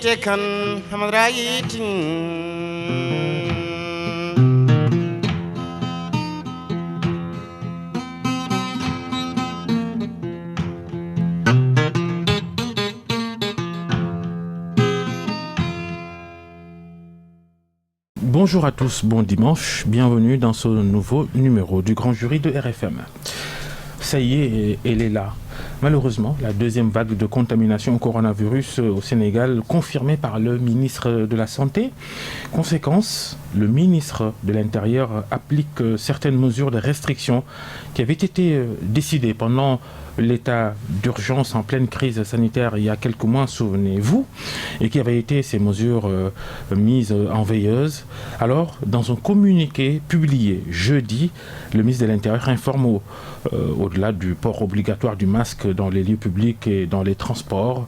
tekan hamrayitin Bonjour à tous, bon dimanche, bienvenue dans ce nouveau numéro du Grand Jury de RFM. Ça y est, elle est là. Malheureusement, la deuxième vague de contamination au coronavirus au Sénégal, confirmée par le ministre de la Santé. Conséquence, le ministre de l'Intérieur applique certaines mesures de restriction qui avaient été décidées pendant l'état d'urgence en pleine crise sanitaire il y a quelques mois, souvenez-vous, et qui avaient été ces mesures mises en veilleuse. Alors, dans un communiqué publié jeudi, le ministre de l'Intérieur informe au-delà du port obligatoire du masque dans les lieux publics et dans les transports,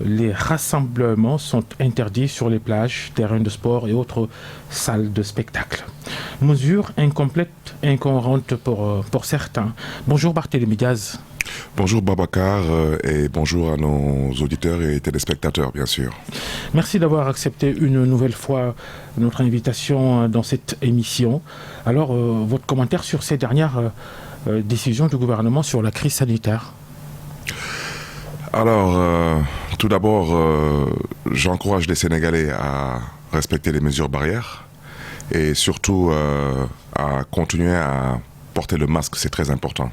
les rassemblements sont interdits sur les plages, terrains de sport et autres salles de spectacle. Mesure incomplète, incohérente pour certains. Bonjour Barthélémy Diaz. Bonjour Babacar et bonjour à nos auditeurs et téléspectateurs, bien sûr. Merci d'avoir accepté une nouvelle fois notre invitation dans cette émission. Alors, votre commentaire sur ces dernières décisions du gouvernement sur la crise sanitaire? Alors, tout d'abord, j'encourage les Sénégalais à respecter les mesures barrières et surtout à continuer à porter le masque, c'est très important.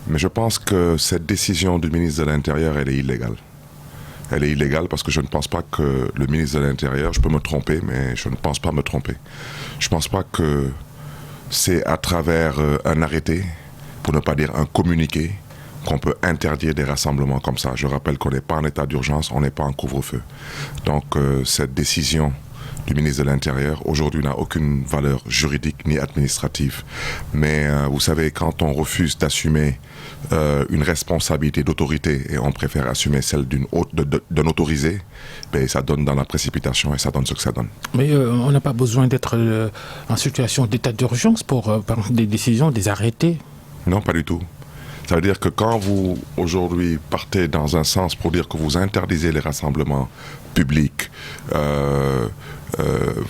Mais je pense que cette décision du ministre de l'Intérieur, elle est illégale. Elle est illégale parce que je ne pense pas que le ministre de l'Intérieur, je peux me tromper, mais je ne pense pas me tromper. Je ne pense pas que c'est à travers un arrêté, pour ne pas dire un communiqué, qu'on peut interdire des rassemblements comme ça. Je rappelle qu'on n'est pas en état d'urgence, on n'est pas en couvre-feu. Donc cette décision du ministre de l'Intérieur, aujourd'hui, n'a aucune valeur juridique ni administrative. Mais vous savez, quand on refuse d'assumer une responsabilité d'autorité et on préfère assumer celle d'un autorisé, ben, ça donne dans la précipitation et ça donne ce que ça donne. Mais on n'a pas besoin d'être en situation d'état d'urgence pour prendre des décisions, des arrêtés? Non, pas du tout. Ça veut dire que quand vous, aujourd'hui, partez dans un sens pour dire que vous interdisez les rassemblements publics,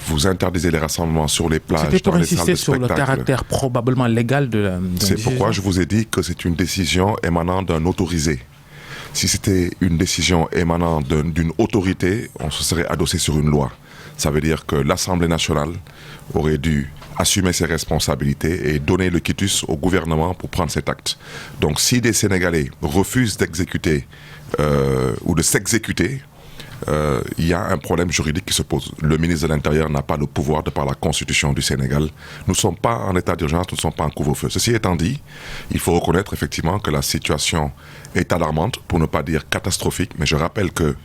vous interdisez les rassemblements sur les plages, c'était pour dans les salles de insister sur le caractère probablement légal de la C'est pourquoi je vous ai dit que c'est une décision émanant d'un autorisé. Si c'était une décision émanant d'une autorité, on se serait adossé sur une loi. Ça veut dire que l'Assemblée nationale aurait dû assumer ses responsabilités et donner le quitus au gouvernement pour prendre cet acte. Donc si des Sénégalais refusent d'exécuter ou de s'exécuter, il y a un problème juridique qui se pose. Le ministre de l'Intérieur n'a pas le pouvoir de par la Constitution du Sénégal. Nous ne sommes pas en état d'urgence, nous ne sommes pas en couvre-feu. Ceci étant dit, il faut reconnaître effectivement que la situation est alarmante, pour ne pas dire catastrophique, mais je rappelle que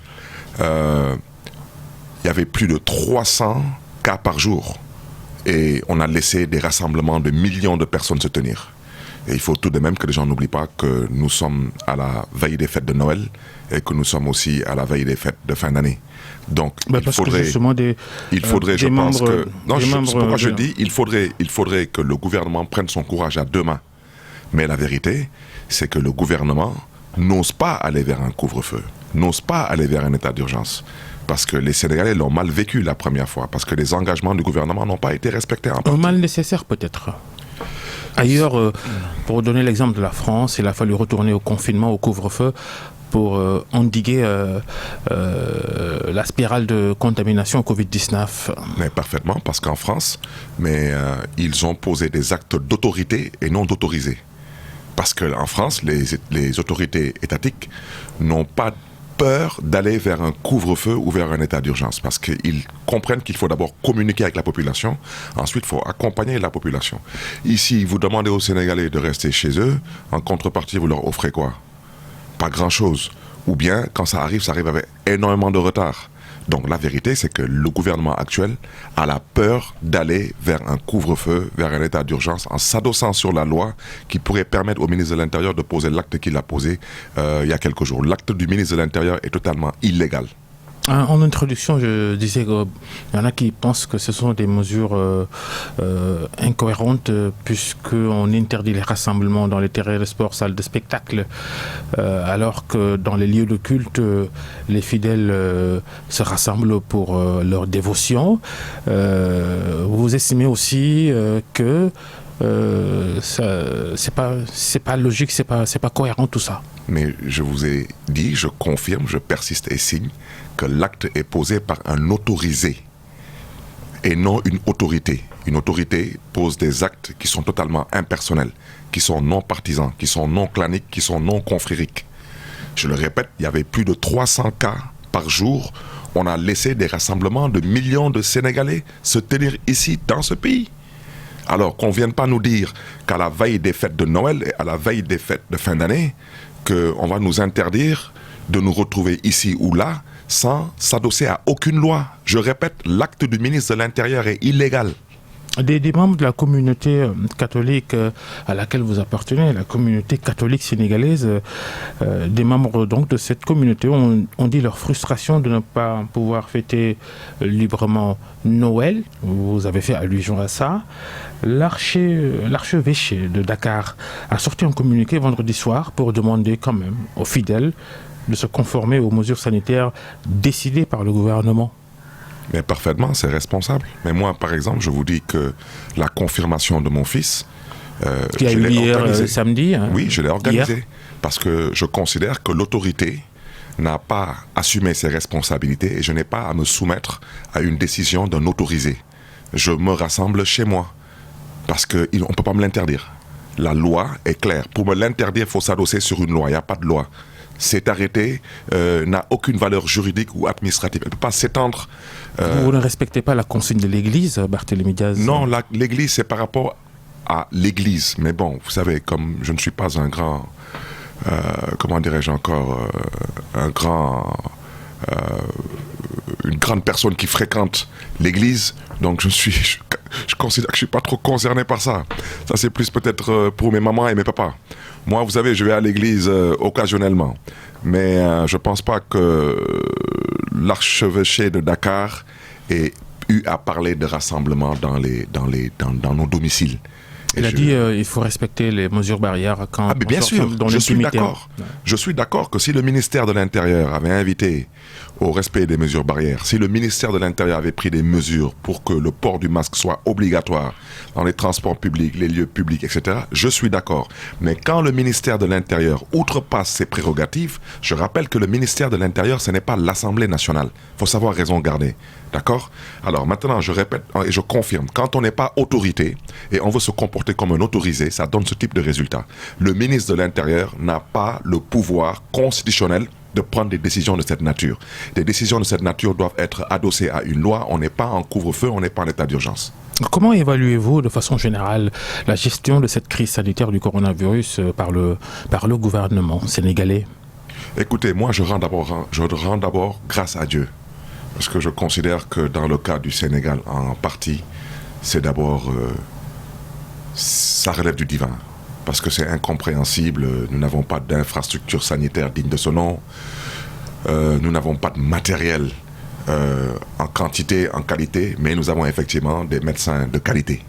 il y avait plus de 300 cas par jour et on a laissé des rassemblements de millions de personnes se tenir. Et il faut tout de même que les gens n'oublient pas que nous sommes à la veille des fêtes de Noël et que nous sommes aussi à la veille des fêtes de fin d'année. Donc il faudrait, je pense que... Non, c'est pourquoi je dis, il faudrait que le gouvernement prenne son courage à deux mains. Mais la vérité, c'est que le gouvernement n'ose pas aller vers un couvre-feu, n'ose pas aller vers un état d'urgence. Parce que les Sénégalais l'ont mal vécu la première fois, parce que les engagements du gouvernement n'ont pas été respectés en partie. Un mal nécessaire peut-être. Ailleurs, pour donner l'exemple de la France, il a fallu retourner au confinement, au couvre-feu, pour endiguer la spirale de contamination au Covid-19. Mais parfaitement, parce qu'en France, ils ont posé des actes d'autorité et non d'autorisés. Parce qu'en France, les autorités étatiques n'ont pas peur d'aller vers un couvre-feu ou vers un état d'urgence, parce qu'ils comprennent qu'il faut d'abord communiquer avec la population, ensuite il faut accompagner la population. Ici, vous demandez aux Sénégalais de rester chez eux, en contrepartie, vous leur offrez quoi? Pas grand-chose. Ou bien, quand ça arrive avec énormément de retard. Donc la vérité, c'est que le gouvernement actuel a la peur d'aller vers un couvre-feu, vers un état d'urgence, en s'adossant sur la loi qui pourrait permettre au ministre de l'Intérieur de poser l'acte qu'il a posé il y a quelques jours. L'acte du ministre de l'Intérieur est totalement illégal. En introduction, je disais qu'il y en a qui pensent que ce sont des mesures incohérentes puisqu'on interdit les rassemblements dans les terrains de sport, salles de spectacle, alors que dans les lieux de culte, les fidèles se rassemblent pour leur dévotion. Vous estimez aussi que c'est pas logique, c'est pas cohérent tout ça. Mais je vous ai dit, je confirme, je persiste et signe que l'acte est posé par un autorisé et non une autorité. Une autorité pose des actes qui sont totalement impersonnels, qui sont non partisans, qui sont non claniques, qui sont non confrériques. Je le répète, il y avait plus de 300 cas par jour. On a laissé des rassemblements de millions de Sénégalais se tenir ici, dans ce pays. Alors qu'on ne vienne pas nous dire qu'à la veille des fêtes de Noël et à la veille des fêtes de fin d'année, qu'on va nous interdire de nous retrouver ici ou là sans s'adosser à aucune loi. Je répète, l'acte du ministre de l'Intérieur est illégal. Des membres de la communauté catholique à laquelle vous appartenez, la communauté catholique sénégalaise, des membres donc de cette communauté ont dit leur frustration de ne pas pouvoir fêter librement Noël. Vous avez fait allusion à ça. L'archevêché de Dakar a sorti un communiqué vendredi soir pour demander quand même aux fidèles de se conformer aux mesures sanitaires décidées par le gouvernement. Mais parfaitement, c'est responsable. Mais moi, par exemple, je vous dis que la confirmation de mon fils, qui a eu hier samedi. Hein, oui, je l'ai organisé. Hier. Parce que je considère que l'autorité n'a pas assumé ses responsabilités et je n'ai pas à me soumettre à une décision d'un autorisé. Je me rassemble chez moi. Parce qu'on ne peut pas me l'interdire. La loi est claire. Pour me l'interdire, il faut s'adosser sur une loi. Il n'y a pas de loi. Cet arrêté n'a aucune valeur juridique ou administrative. Elle ne peut pas s'étendre. Vous ne respectez pas la consigne de l'Église, Barthélémy Diaz? Non, l'Église, c'est par rapport à l'Église. Mais bon, vous savez, comme je ne suis pas un grand... comment dirais-je encore une grande personne qui fréquente l'Église. Donc je considère que je ne suis pas trop concerné par ça. Ça, c'est plus peut-être pour mes mamans et mes papas. Moi, vous savez, je vais à l'église occasionnellement. Mais je ne pense pas que l'archevêché de Dakar ait eu à parler de rassemblement dans nos domiciles. Il a dit qu'il faut respecter les mesures barrières quand mais bien sûr, dans je suis l'intimité. d'accord. Je suis d'accord que si le ministère de l'Intérieur avait invité au respect des mesures barrières, si le ministère de l'Intérieur avait pris des mesures pour que le port du masque soit obligatoire dans les transports publics, les lieux publics, etc., je suis d'accord. Mais quand le ministère de l'Intérieur outrepasse ses prérogatives, je rappelle que le ministère de l'Intérieur, ce n'est pas l'Assemblée nationale. Il faut savoir raison garder. D'accord? Alors maintenant, je répète et je confirme, quand on n'est pas autorité et on veut se comporter comme un autorisé, ça donne ce type de résultat. Le ministre de l'Intérieur n'a pas le pouvoir constitutionnel de prendre des décisions de cette nature. Des décisions de cette nature doivent être adossées à une loi. On n'est pas en couvre-feu, on n'est pas en état d'urgence. Comment évaluez-vous de façon générale la gestion de cette crise sanitaire du coronavirus par le gouvernement sénégalais? Écoutez, moi je rends d'abord grâce à Dieu. Parce que je considère que dans le cas du Sénégal, en partie, c'est d'abord... ça relève du divin. Parce que c'est incompréhensible. Nous n'avons pas d'infrastructure sanitaire digne de ce nom. Nous n'avons pas de matériel en quantité, en qualité. Mais nous avons effectivement des médecins de qualité.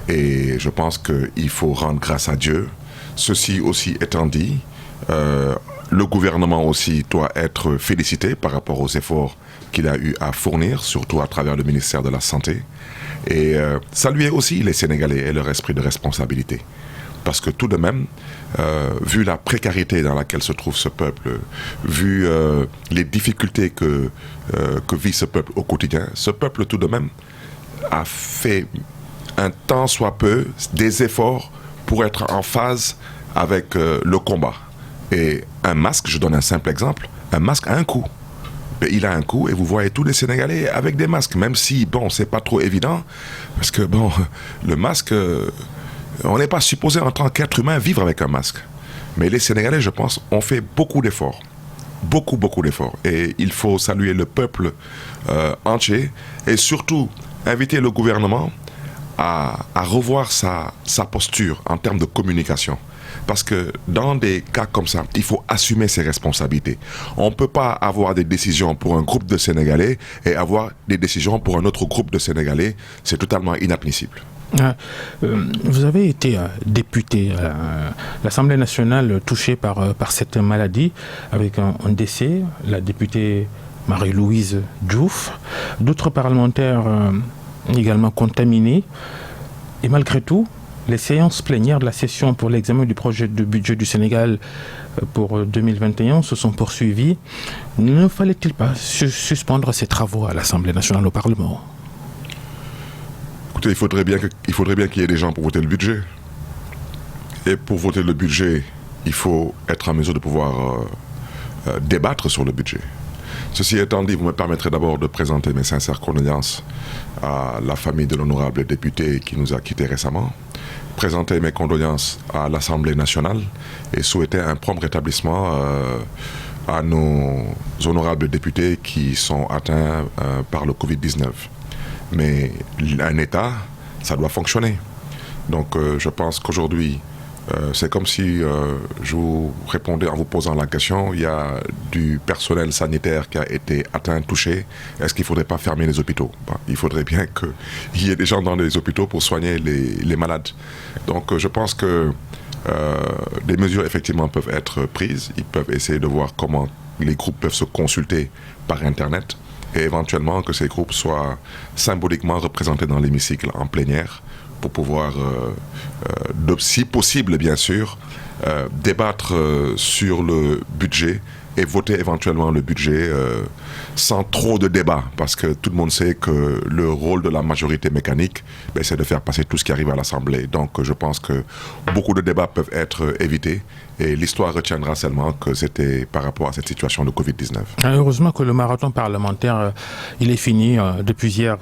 Et je pense qu'il faut rendre grâce à Dieu. Ceci aussi étant dit, le gouvernement aussi doit être félicité par rapport aux efforts qu'il a eu à fournir, surtout à travers le ministère de la Santé. Et saluer aussi les Sénégalais et leur esprit de responsabilité. Parce que tout de même, vu la précarité dans laquelle se trouve ce peuple, vu les difficultés que vit ce peuple au quotidien, ce peuple tout de même a fait un tant soit peu des efforts pour être en phase avec le combat. Et un masque, je donne un simple exemple, un masque a un coût. Il a un coût et vous voyez tous les Sénégalais avec des masques, même si, bon, c'est pas trop évident, parce que, bon, le masque, on n'est pas supposé en tant qu'être humain vivre avec un masque. Mais les Sénégalais, je pense, ont fait beaucoup d'efforts. Beaucoup d'efforts. Et il faut saluer le peuple entier et surtout inviter le gouvernement à revoir sa posture en termes de communication. Parce que dans des cas comme ça, il faut assumer ses responsabilités. On ne peut pas avoir des décisions pour un groupe de Sénégalais et avoir des décisions pour un autre groupe de Sénégalais. C'est totalement inadmissible. Vous avez été député à l'Assemblée nationale touchée par cette maladie avec un décès, la députée Marie-Louise Diouf, d'autres parlementaires également contaminés. Et malgré tout, les séances plénières de la session pour l'examen du projet de budget du Sénégal pour 2021 se sont poursuivies. Ne fallait-il pas suspendre ces travaux à l'Assemblée nationale, au Parlement ? Écoutez, il faudrait bien qu'il y ait des gens pour voter le budget. Et pour voter le budget, il faut être en mesure de pouvoir débattre sur le budget. Ceci étant dit, vous me permettrez d'abord de présenter mes sincères condoléances à la famille de l'honorable député qui nous a quittés récemment, présenter mes condoléances à l'Assemblée nationale et souhaiter un prompt rétablissement à nos honorables députés qui sont atteints par le Covid-19. Mais un État, ça doit fonctionner. Donc je pense qu'aujourd'hui, c'est comme si je vous répondais en vous posant la question, il y a du personnel sanitaire qui a été atteint, touché. Est-ce qu'il ne faudrait pas fermer les hôpitaux ? Il faudrait bien qu'il y ait des gens dans les hôpitaux pour soigner les malades. Donc je pense que des mesures effectivement peuvent être prises. Ils peuvent essayer de voir comment les groupes peuvent se consulter par Internet et éventuellement que ces groupes soient symboliquement représentés dans l'hémicycle en plénière pour pouvoir, si possible bien sûr, débattre sur le budget et voter éventuellement le budget sans trop de débat, parce que tout le monde sait que le rôle de la majorité mécanique, c'est de faire passer tout ce qui arrive à l'Assemblée. Donc je pense que beaucoup de débats peuvent être évités et l'histoire retiendra seulement que c'était par rapport à cette situation de Covid-19. Heureusement que le marathon parlementaire, il est fini depuis hier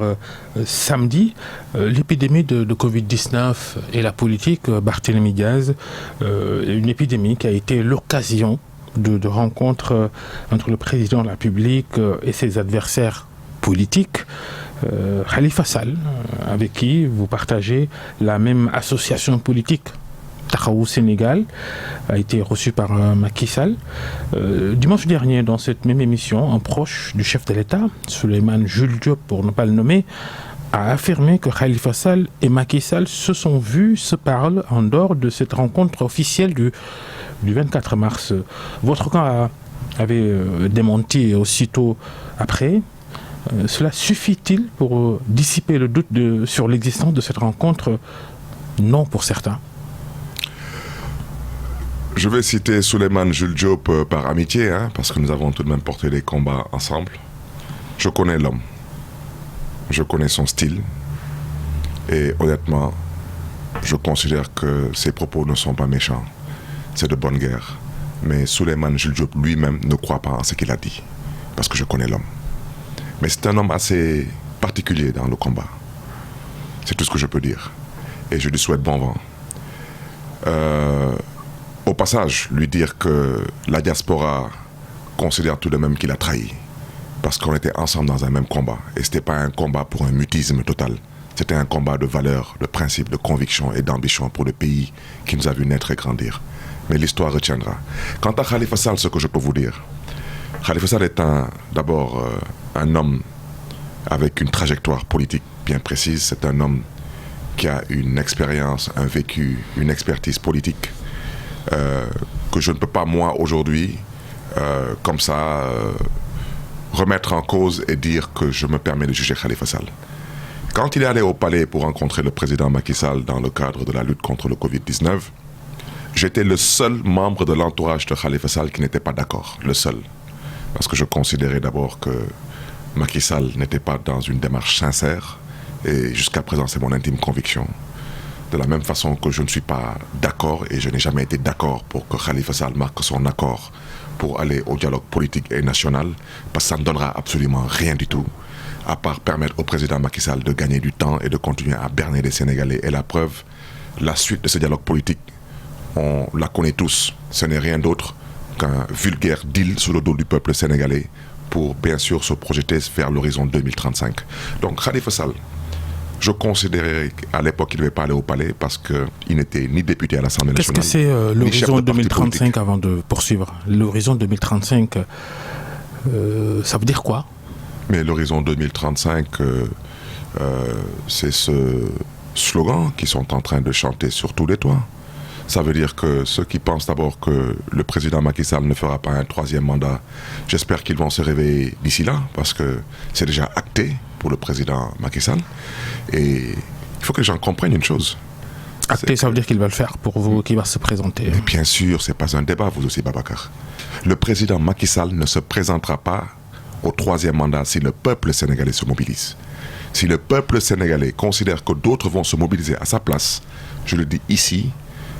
samedi. L'épidémie de Covid-19 et la politique, Barthélémy Diaz, une épidémie qui a été l'occasion de rencontres entre le président de la République et ses adversaires politiques. Khalifa Sall, avec qui vous partagez la même association politique, Taxawu Sénégal, a été reçu par Macky Sall. Dimanche dernier, dans cette même émission, un proche du chef de l'État, Souleymane Jules Diop, pour ne pas le nommer, a affirmé que Khalifa Sall et Macky Sall se sont vus, se parlent en dehors de cette rencontre officielle du 24 mars. Votre camp avait démenti aussitôt après. Cela suffit-il pour dissiper le doute sur l'existence de cette rencontre ? Non pour certains. Je vais citer Souleymane Jules Diop par amitié, parce que nous avons tout de même porté des combats ensemble. Je connais l'homme. Je connais son style. Et honnêtement, je considère que ses propos ne sont pas méchants. C'est de bonne guerre. Mais Souleymane Jules Diop lui-même ne croit pas en ce qu'il a dit. Parce que je connais l'homme. Mais c'est un homme assez particulier dans le combat. C'est tout ce que je peux dire. Et je lui souhaite bon vent. Au passage, lui dire que la diaspora considère tout de même qu'il a trahi. Parce qu'on était ensemble dans un même combat. Et ce n'était pas un combat pour un mutisme total. C'était un combat de valeurs, de principes, de convictions et d'ambition pour le pays qui nous a vu naître et grandir. Mais l'histoire retiendra. Quant à Khalifa Sall, ce que je peux vous dire, Khalifa Sall est d'abord un homme avec une trajectoire politique bien précise. C'est un homme qui a une expérience, un vécu, une expertise politique que je ne peux pas, moi, aujourd'hui, comme ça, remettre en cause et dire que je me permets de juger Khalifa Sall. Quand il est allé au palais pour rencontrer le président Macky Sall dans le cadre de la lutte contre le Covid-19, j'étais le seul membre de l'entourage de Khalifa Sall qui n'était pas d'accord, le seul. Parce que je considérais d'abord que Macky Sall n'était pas dans une démarche sincère, et jusqu'à présent c'est mon intime conviction. De la même façon que je ne suis pas d'accord, et je n'ai jamais été d'accord pour que Khalifa Sall marque son accord pour aller au dialogue politique et national, parce que ça ne donnera absolument rien du tout, à part permettre au président Macky Sall de gagner du temps et de continuer à berner les Sénégalais. Et la preuve, la suite de ce dialogue politique, on la connaît tous. Ce n'est rien d'autre qu'un vulgaire deal sur le dos du peuple sénégalais pour bien sûr se projeter vers l'horizon 2035. Donc Khalifa Sall Je considérais qu'à l'époque, il ne devait pas aller au palais parce qu'il n'était ni député à l'Assemblée Qu'est-ce nationale. que c'est l'horizon de parti 2035 politique. avant de poursuivre? L'horizon 2035, ça veut dire quoi? Mais l'horizon 2035, c'est ce slogan qu'ils sont en train de chanter sur tous les toits. Ça veut dire que ceux qui pensent d'abord que le président Macky Sall ne fera pas un troisième mandat, j'espère qu'ils vont se réveiller d'ici là, parce que c'est déjà acté pour le président Macky Sall. Et il faut que les gens comprennent une chose. Acté, ça veut dire qu'il va le faire pour vous, qu'il va se présenter. Mais bien sûr, c'est pas un débat, vous aussi, Babacar. Le président Macky Sall ne se présentera pas au troisième mandat si le peuple sénégalais se mobilise. Si le peuple sénégalais considère que d'autres vont se mobiliser à sa place, je le dis ici,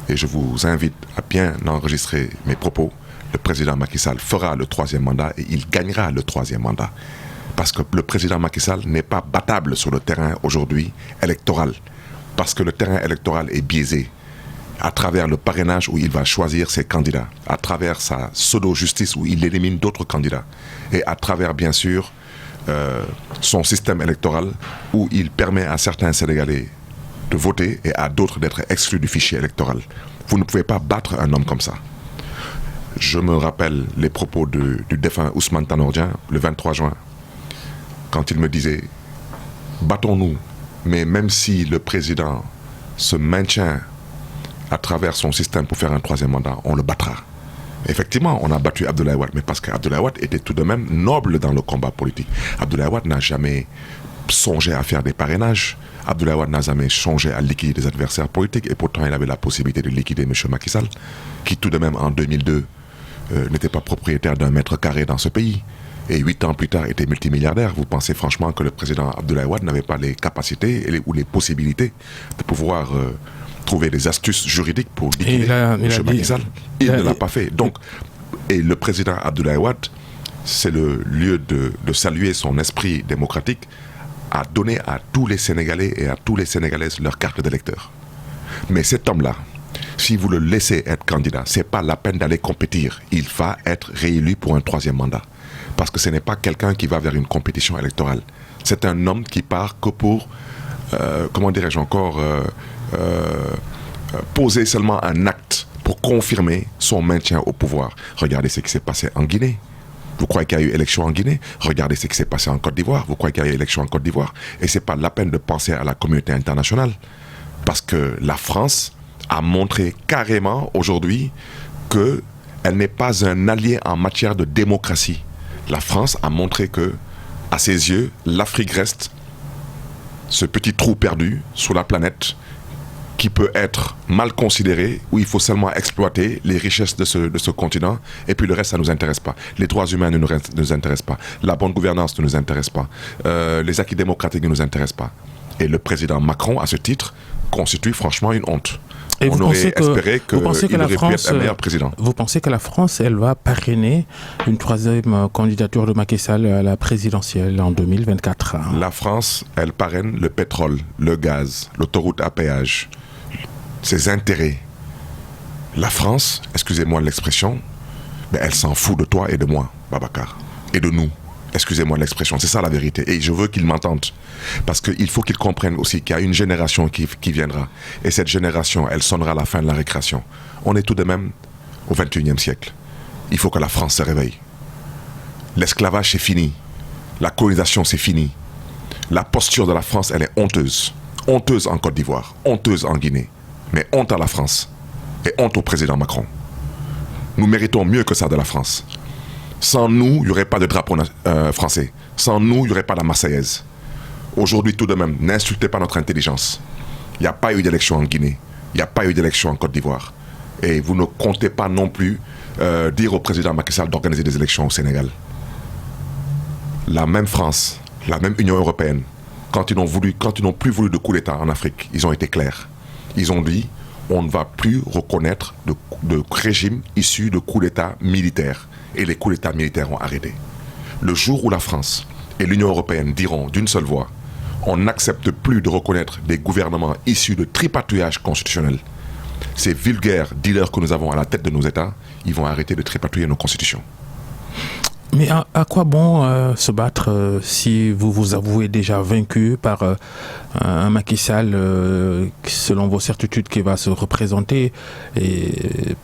et je vous invite à bien enregistrer mes propos, le président Macky Sall fera le troisième mandat et il gagnera le troisième mandat. Parce que le président Macky Sall n'est pas battable sur le terrain aujourd'hui électoral. Parce que le terrain électoral est biaisé à travers le parrainage où il va choisir ses candidats, à travers sa pseudo-justice où il élimine d'autres candidats, et à travers, bien sûr, son système électoral où il permet à certains Sénégalais de voter et à d'autres d'être exclus du fichier électoral. Vous ne pouvez pas battre un homme comme ça. Je me rappelle les propos du défunt Ousmane Tanor Dieng le 23 juin, quand il me disait « Battons-nous, mais même si le président se maintient à travers son système pour faire un troisième mandat, on le battra. » Effectivement, on a battu Abdoulaye Wade, mais parce qu'Abdoulaye Wade était tout de même noble dans le combat politique. Abdoulaye Wade n'a jamais songé à faire des parrainages. Abdoulaye Wade n'a jamais songé à liquider des adversaires politiques, et pourtant il avait la possibilité de liquider M. Macky Sall, qui tout de même en 2002 n'était pas propriétaire d'un mètre carré dans ce pays, et 8 ans plus tard était multimilliardaire. Vous pensez franchement que le président Abdoulaye Wade n'avait pas les capacités ou les possibilités de pouvoir trouver des astuces juridiques pour liquider M. Macky Sall? Il ne l'a pas fait. Donc, et le président Abdoulaye Wade, c'est le lieu de saluer son esprit démocratique, à donner à tous les Sénégalais et à tous les Sénégalaises leur carte d'électeur. Mais cet homme-là, si vous le laissez être candidat, c'est pas la peine d'aller compétir. Il va être réélu pour un troisième mandat. Parce que ce n'est pas quelqu'un qui va vers une compétition électorale. C'est un homme qui part que pour, comment dirais-je encore, poser seulement un acte pour confirmer son maintien au pouvoir. Regardez ce qui s'est passé en Guinée. Vous croyez qu'il y a eu élection en Guinée? Regardez ce qui s'est passé en Côte d'Ivoire. Vous croyez qu'il y a eu élection en Côte d'Ivoire? Et ce n'est pas la peine de penser à la communauté internationale. Parce que la France a montré carrément aujourd'hui qu'elle n'est pas un allié en matière de démocratie. La France a montré que, à ses yeux, l'Afrique reste ce petit trou perdu sur la planète qui peut être mal considéré, où il faut seulement exploiter les richesses de ce continent, et puis le reste, ça ne nous intéresse pas. Les droits humains ne nous intéressent pas. La bonne gouvernance ne nous intéresse pas. Les acquis démocratiques ne nous intéressent pas. Et le président Macron, à ce titre, constitue franchement une honte. Et on aurait espéré qu'il aurait pu être un meilleur président. Vous pensez que la France, elle va parrainer une troisième candidature de Macky Sall à la présidentielle en 2024? La France, elle parraine le pétrole, le gaz, l'autoroute à péage, ses intérêts. La France, excusez-moi l'expression, mais elle s'en fout de toi et de moi, Babacar, et de nous. Excusez-moi l'expression, c'est ça la vérité. Et je veux qu'ils m'entendent. Parce qu'il faut qu'ils comprennent aussi qu'il y a une génération qui viendra. Et cette génération, elle sonnera à la fin de la récréation. On est tout de même au XXIe siècle. Il faut que la France se réveille. L'esclavage, c'est fini. La colonisation, c'est fini. La posture de la France, elle est honteuse. Honteuse en Côte d'Ivoire, honteuse en Guinée. Mais honte à la France. Et honte au président Macron. Nous méritons mieux que ça de la France. Sans nous, il n'y aurait pas de drapeau français. Sans nous, il n'y aurait pas la Marseillaise. Aujourd'hui, tout de même, n'insultez pas notre intelligence. Il n'y a pas eu d'élection en Guinée. Il n'y a pas eu d'élection en Côte d'Ivoire. Et vous ne comptez pas non plus dire au président Macky Sall d'organiser des élections au Sénégal. La même France, la même Union européenne, quand ils n'ont plus voulu de coup d'État en Afrique, ils ont été clairs. Ils ont dit, on ne va plus reconnaître de régime issu de coups d'État militaires. Et les coups d'État militaires ont arrêté. Le jour où la France et l'Union européenne diront d'une seule voix, on n'accepte plus de reconnaître des gouvernements issus de tripatouillage constitutionnel, ces vulgaires dealers que nous avons à la tête de nos États, ils vont arrêter de tripatouiller nos constitutions. Mais à quoi bon se battre si vous vous avouez déjà vaincu par un Macky Sall, selon vos certitudes, qui va se représenter, et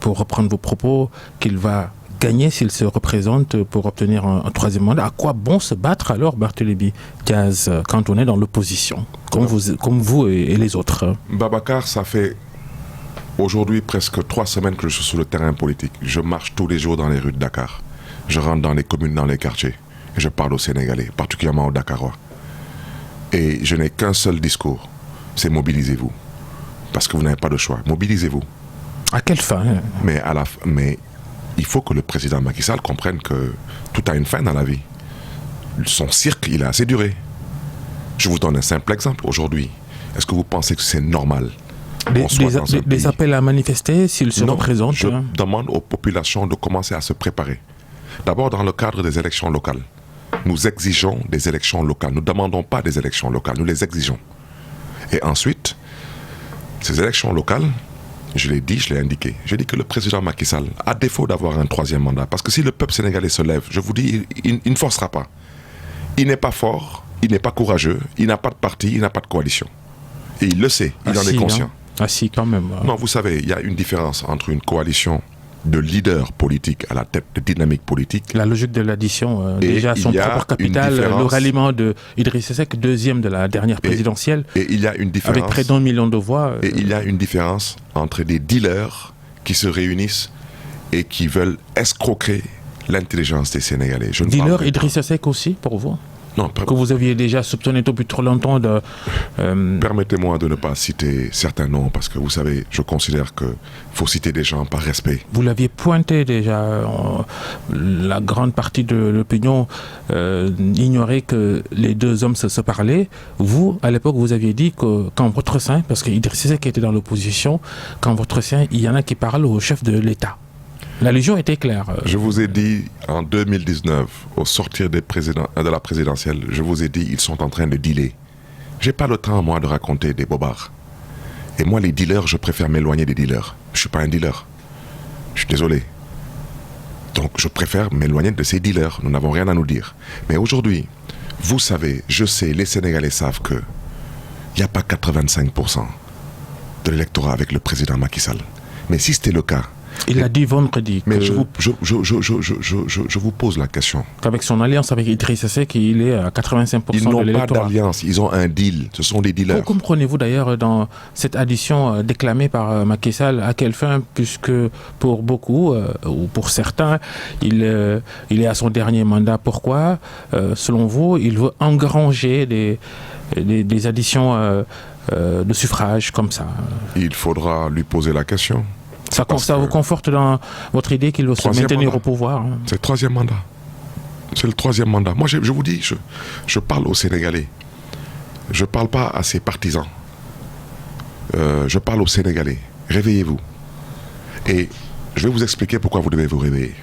pour reprendre vos propos, qu'il va gagner s'il se représente pour obtenir un troisième mandat? À quoi bon se battre alors, Barthélémy Diaz, quand on est dans l'opposition, comme vous et les autres? Babacar, ça fait aujourd'hui presque 3 semaines que je suis sur le terrain politique. Je marche tous les jours dans les rues de Dakar. Je rentre dans les communes, dans les quartiers. Et je parle aux Sénégalais, particulièrement aux Dakarois. Et je n'ai qu'un seul discours, c'est mobilisez-vous. Parce que vous n'avez pas de choix. Mobilisez-vous. À quelle fin? Mais il faut que le président Macky Sall comprenne que tout a une fin dans la vie. Son cirque, il a assez duré. Je vous donne un simple exemple. Aujourd'hui, est-ce que vous pensez que c'est normal des appels à manifester s'il se représente? Je demande aux populations de commencer à se préparer. D'abord, dans le cadre des élections locales. Nous exigeons des élections locales. Nous ne demandons pas des élections locales, nous les exigeons. Et ensuite, ces élections locales, je l'ai dit, je l'ai indiqué. J'ai dit que le président Macky Sall, à défaut d'avoir un troisième mandat, parce que si le peuple sénégalais se lève, je vous dis, il ne forcera pas. Il n'est pas fort, il n'est pas courageux, il n'a pas de parti, il n'a pas de coalition. Et il le sait, il en est conscient. Ah si, quand même. Non, vous savez, il y a une différence entre une coalition de leaders politiques à la tête de dynamique politique. La logique de l'addition, déjà son propre capital, le ralliement de Idriss Seck, deuxième de la dernière présidentielle, et il y a une différence, avec près d'1 million de voix. Et il y a une différence entre des dealers qui se réunissent et qui veulent escroquer l'intelligence des Sénégalais. Dealer Idriss Seck aussi, pour vous? Non, que vous aviez déjà soupçonné depuis trop longtemps de... Permettez-moi de ne pas citer certains noms, parce que vous savez, je considère qu'il faut citer des gens par respect. Vous l'aviez pointé déjà, la grande partie de l'opinion ignorait que les deux hommes se parlaient. Vous, à l'époque, vous aviez dit qu'en votre sein, parce qu'Idriss Seck était dans l'opposition, qu'en votre sein, il y en a qui parlent au chef de l'État. La légion était claire. Je vous ai dit en 2019, au sortir de la présidentielle, je vous ai dit ils sont en train de dealer. J'ai pas le temps, moi, de raconter des bobards. Et moi, les dealers, je préfère m'éloigner des dealers. Je suis pas un dealer. Je suis désolé. Donc, je préfère m'éloigner de ces dealers. Nous n'avons rien à nous dire. Mais aujourd'hui, vous savez, je sais, les Sénégalais savent que il n'y a pas 85% de l'électorat avec le président Macky Sall. Mais si c'était le cas, il l'a dit vendredi. Mais je vous pose la question. Qu'avec son alliance avec Idriss Seck, il est à 85% de l'électorat. Ils n'ont pas d'alliance, ils ont un deal. Ce sont des dealers. Comprenez-vous d'ailleurs dans cette addition déclamée par Macky Sall, à quelle fin, puisque pour beaucoup, ou pour certains, il est à son dernier mandat. Pourquoi, selon vous, il veut engranger des additions de suffrage comme ça? Il faudra lui poser la question. Ça vous conforte dans votre idée qu'il va se maintenir au pouvoir? C'est le troisième mandat. C'est le troisième mandat. Moi, je vous dis, je parle aux Sénégalais. Je ne parle pas à ses partisans. Je parle aux Sénégalais. Réveillez-vous. Et je vais vous expliquer pourquoi vous devez vous réveiller.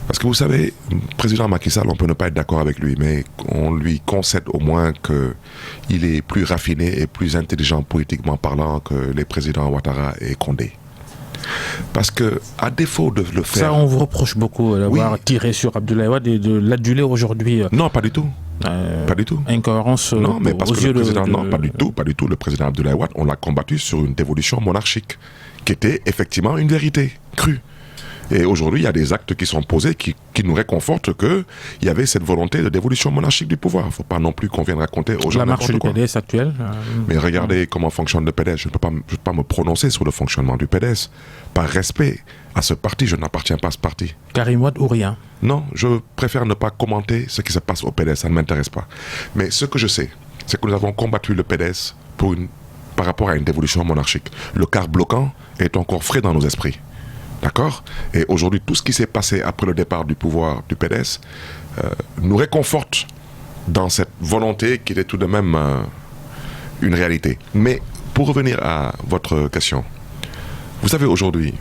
Parce que vous savez, le président Macky Sall, on peut ne pas être d'accord avec lui, mais on lui concède au moins qu'il est plus raffiné et plus intelligent politiquement parlant que les présidents Ouattara et Condé. Parce que, à défaut de le faire... Ça, on vous reproche beaucoup d'avoir tiré sur Abdoulaye Wade et de l'aduler aujourd'hui. Non, pas du tout. Pas du tout. Incohérence. Non, mais parce que le président... Non, pas du tout, pas du tout. Le président Abdoulaye Wade, on l'a combattu sur une dévolution monarchique, qui était effectivement une vérité crue. Et aujourd'hui, il y a des actes qui sont posés qui nous réconfortent qu'il y avait cette volonté de dévolution monarchique du pouvoir. Il ne faut pas non plus qu'on vienne raconter aux gens la marche du PDS actuelle. Mais regardez comment fonctionne le PDS. Je ne peux pas me prononcer sur le fonctionnement du PDS. Par respect à ce parti, je n'appartiens pas à ce parti. Karim Wade ou rien? Non, je préfère ne pas commenter ce qui se passe au PDS. Ça ne m'intéresse pas. Mais ce que je sais, c'est que nous avons combattu le PDS par rapport à une dévolution monarchique. Le quart bloquant est encore frais dans nos esprits. D'accord? Et aujourd'hui, tout ce qui s'est passé après le départ du pouvoir du PDS nous réconforte dans cette volonté qui était tout de même une réalité. Mais pour revenir à votre question, vous savez aujourd'hui,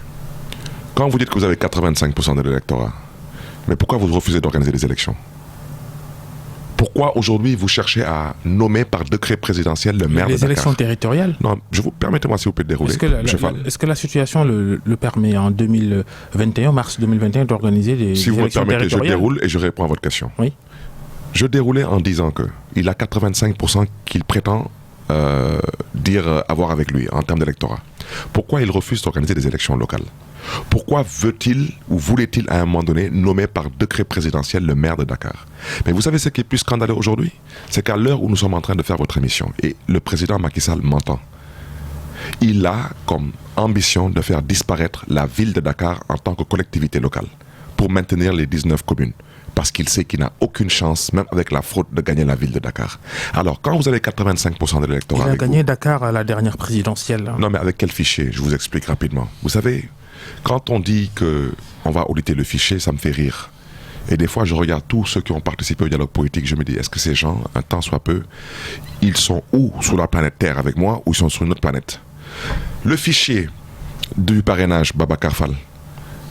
quand vous dites que vous avez 85% de l'électorat, mais pourquoi vous refusez d'organiser des élections? Pourquoi aujourd'hui vous cherchez à nommer par décret présidentiel le maire de Dakar? Les élections territoriales? Non, permettez-moi s'il vous plaît de dérouler. Est-ce que la situation le permet en 2021, mars 2021, d'organiser des élections territoriales? Si vous me permettez, je déroule et je réponds à votre question. Oui. Je déroulais en disant qu'il a 85% qu'il prétend dire avoir avec lui en termes d'électorat. Pourquoi il refuse d'organiser des élections locales? Pourquoi veut-il ou voulait-il à un moment donné nommer par décret présidentiel le maire de Dakar? Mais vous savez ce qui est plus scandaleux aujourd'hui? C'est qu'à l'heure où nous sommes en train de faire votre émission, et le président Macky Sall m'entend, il a comme ambition de faire disparaître la ville de Dakar en tant que collectivité locale pour maintenir les 19 communes. Parce qu'il sait qu'il n'a aucune chance, même avec la fraude, de gagner la ville de Dakar. Alors, quand vous avez 85% de l'électorat... Il a gagné Dakar à la dernière présidentielle. Non, mais avec quel fichier? Je vous explique rapidement. Vous savez, quand on dit qu'on va auditer le fichier, ça me fait rire. Et des fois, je regarde tous ceux qui ont participé au dialogue politique, je me dis, est-ce que ces gens, un temps soit peu, ils sont où sur la planète Terre avec moi, ou ils sont sur une autre planète? Le fichier du parrainage Babacar Fall,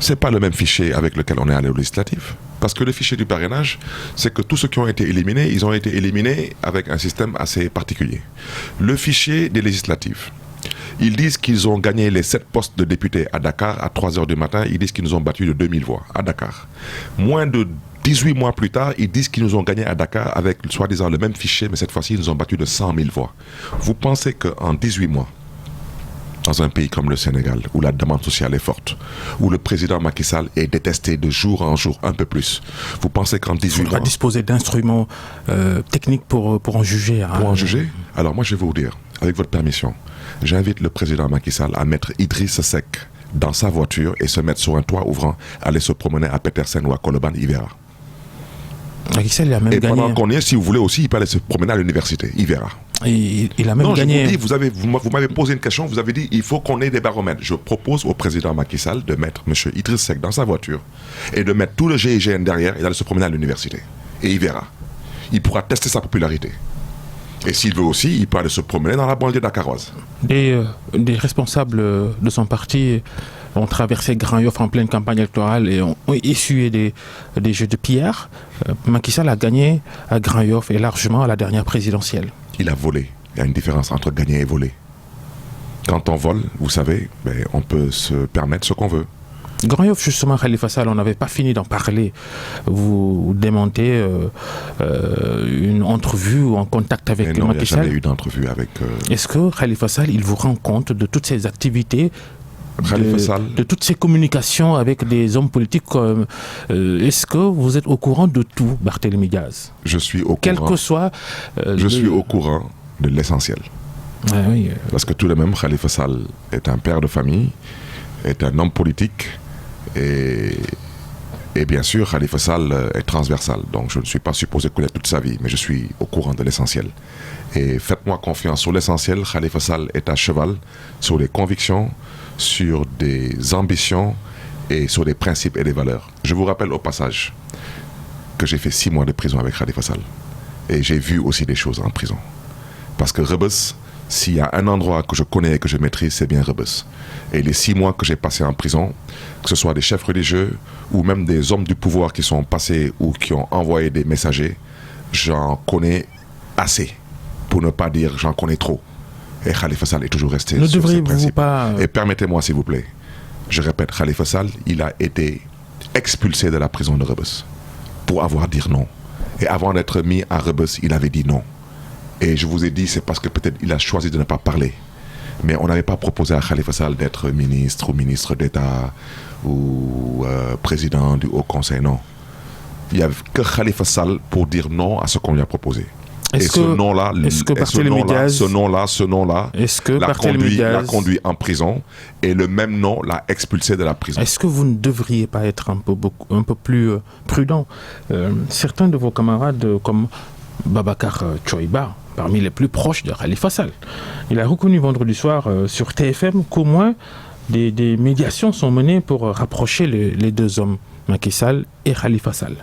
c'est pas le même fichier avec lequel on est allé aux législatives. Parce que le fichier du parrainage, c'est que tous ceux qui ont été éliminés, ils ont été éliminés avec un système assez particulier. Le fichier des législatives, ils disent qu'ils ont gagné les 7 postes de députés à Dakar à 3h du matin. Ils disent qu'ils nous ont battus de 2000 voix à Dakar. Moins de 18 mois plus tard, ils disent qu'ils nous ont gagné à Dakar avec soi-disant le même fichier, mais cette fois-ci, ils nous ont battus de 100 000 voix. Vous pensez qu'en 18 mois, dans un pays comme le Sénégal, où la demande sociale est forte, où le président Macky Sall est détesté de jour en jour un peu plus, vous pensez qu'en 18 mois... Il faudra disposer d'instruments techniques pour en juger. Pour en juger? Alors moi je vais vous dire, avec votre permission, j'invite le président Macky Sall à mettre Idriss Seck dans sa voiture et se mettre sur un toit ouvrant, aller se promener à Petersen ou à Colobane, il verra. Macky Sall, il a même et gagné... pendant qu'on y est, si vous voulez aussi, il peut aller se promener à l'université, il verra. Il a même gagné... Je vous dis, vous m'avez posé une question, vous avez dit il faut qu'on ait des baromètres. Je propose au président Macky Sall de mettre M. Idriss Seck dans sa voiture et de mettre tout le GIGN derrière et d'aller se promener à l'université. Et il verra. Il pourra tester sa popularité. Et s'il veut aussi, il peut aller se promener dans la banlieue dakaroise. Des responsables de son parti ont traversé Grand Yoff en pleine campagne électorale et ont essuyé des jeux de pierre. Macky Sall a gagné à Grand Yoff et largement à la dernière présidentielle. Il a volé. Il y a une différence entre gagner et voler. Quand on vole, vous savez, on peut se permettre ce qu'on veut. Grand Yoff, justement, Khalifa Sall, on n'avait pas fini d'en parler. Vous démentez une entrevue ou en contact avec Macky Sall. Non, il n'y a jamais eu d'entrevue avec... Est-ce que Khalifa Sall, il vous rend compte de toutes ces activités, de toutes ces communications avec des hommes politiques? Est-ce que vous êtes au courant de tout, Barthélémy Diaz? Je suis au courant. Quel que soit... je suis au courant de l'essentiel. Ah, oui. Parce que tout de même, Khalifa Sall est un père de famille, est un homme politique, et bien sûr, Khalifa Sall est transversal. Donc je ne suis pas supposé connaître toute sa vie, mais je suis au courant de l'essentiel. Et faites-moi confiance sur l'essentiel. Khalifa Sall est à cheval sur les convictions, sur des ambitions et sur des principes et des valeurs. Je vous rappelle au passage que j'ai fait 6 mois de prison avec Khalifa Sall. Et j'ai vu aussi des choses en prison. Parce que Rebeuss, s'il y a un endroit que je connais et que je maîtrise, c'est bien Rebeuss. Et les 6 mois que j'ai passés en prison, que ce soit des chefs religieux ou même des hommes du pouvoir qui sont passés ou qui ont envoyé des messagers, j'en connais assez. Pour ne pas dire j'en connais trop. Et Khalifa Sall est toujours resté sur ses principes. Et permettez-moi s'il vous plaît, je répète, Khalifa Sall, il a été expulsé de la prison de Rebeuss pour avoir dit non. Et avant d'être mis à Rebeuss, il avait dit non. Et je vous ai dit, c'est parce que peut-être il a choisi de ne pas parler. Mais on n'avait pas proposé à Khalifa Sall d'être ministre ou ministre d'État ou président du Haut Conseil, non. Il n'y avait que Khalifa Sall pour dire non à ce qu'on lui a proposé. Et ce nom-là l'a conduit en prison et le même nom l'a expulsé de la prison. Est-ce que vous ne devriez pas être un peu plus prudent? Certains de vos camarades, comme Babacar Tchoiba, parmi les plus proches de Khalifa Sall, il a reconnu vendredi soir sur TFM qu'au moins des médiations sont menées pour rapprocher les deux hommes, Macky Sall et Khalifa Sall.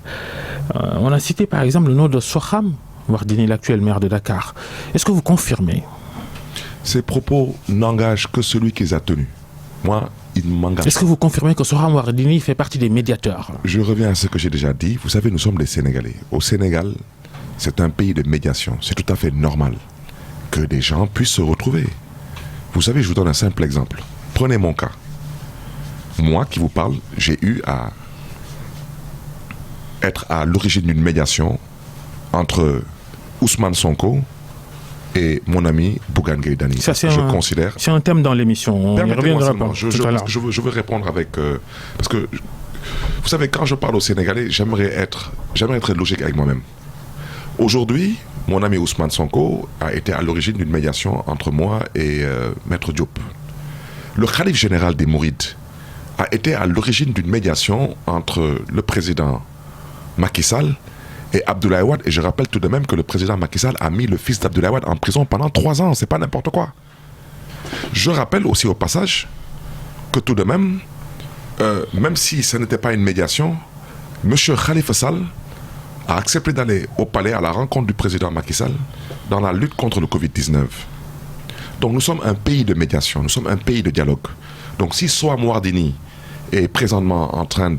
On a cité par exemple le nom de Soham Wardini, l'actuel maire de Dakar. Est-ce que vous confirmez? Ces propos n'engagent que celui qui les a tenus. Moi, il m'engage. Est-ce que vous confirmez que Soham Wardini fait partie des médiateurs? Je reviens à ce que j'ai déjà dit. Vous savez, nous sommes des Sénégalais. Au Sénégal, c'est un pays de médiation. C'est tout à fait normal que des gens puissent se retrouver. Vous savez, je vous donne un simple exemple. Prenez mon cas. Moi qui vous parle, j'ai eu à être à l'origine d'une médiation entre Ousmane Sonko et mon ami Bougane Gueye Dany. Ça, c'est un thème dans l'émission. On y reviendra pas tout à l'heure. Je veux répondre avec... parce que, vous savez, quand je parle aux Sénégalais, j'aimerais être logique avec moi-même. Aujourd'hui, mon ami Ousmane Sonko a été à l'origine d'une médiation entre moi et Maître Diop. Le khalife général des Mourides a été à l'origine d'une médiation entre le président Macky Sall et Abdoulaye Wade. Et je rappelle tout de même que le président Macky Sall a mis le fils d'Abdoulaye Wade en prison pendant 3 ans. C'est pas n'importe quoi. Je rappelle aussi au passage que tout de même, même si ce n'était pas une médiation, M. Khalifa Sall a accepté d'aller au palais à la rencontre du président Macky Sall dans la lutte contre le Covid-19. Donc nous sommes un pays de médiation, nous sommes un pays de dialogue. Donc si Soham Wardini est présentement en train